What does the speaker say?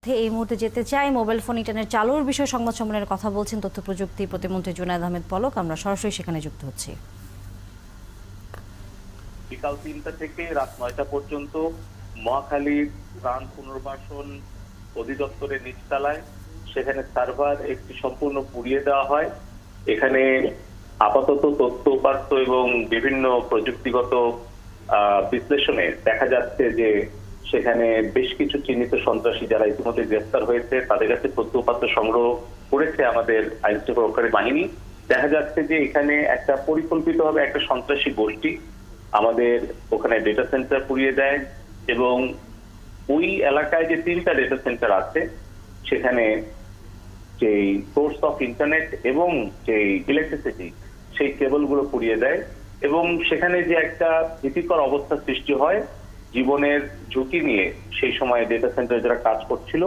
এই মুহূর্তে যেতে চাই মোবাইল ফোন ইন্টারনেট চালুর বিষয়ে সংবাদ সম্মেলনের কথা বলছেন তথ্য প্রযুক্তি প্রতিমন্ত্রী জুনায়েদ আহমেদ পলক। আমরা সরাসরি সেখানে যুক্ত হচ্ছি। বিকাল 3টা থেকে রাত 9টা পর্যন্ত মহাখালীর প্রাণ পুনর্বাসন অধিদপ্তরের নিচতলায় সেখানে সার্ভার একটি সম্পূর্ণ পুড়িয়ে দেওয়া হয়। এখানে আপাতত তথ্য উপাত্ত এবং বিভিন্ন প্রযুক্তিগত বিশ্লেষণে দেখা যাচ্ছে যে সেখানে বেশ কিছু চিহ্নিত সন্ত্রাসী যারা ইতিমধ্যে গ্রেফতার হয়েছে তাদের কাছে তথ্য উপাত্ত সংগ্রহ করেছে আমাদের আইন শৃঙ্খলা বাহিনী। দেখা যাচ্ছে যে এখানে একটা পরিকল্পিতভাবে একটা সন্ত্রাসী গোষ্ঠী আমাদের ওখানে ডেটা সেন্টার পুড়িয়ে দেয় এবং ওই এলাকায় যে 3টা ডেটা সেন্টার আছে সেখানে যে সোর্স অফ ইন্টারনেট এবং যে ইলেকট্রিসিটি সেই কেবলগুলো পুড়িয়ে দেয় এবং সেখানে যে একটা ভীতিকর অবস্থা সৃষ্টি হয় জীবনের ঝুঁকি নিয়ে সেই সময় ডেটা সেন্টারে যারা কাজ করছিল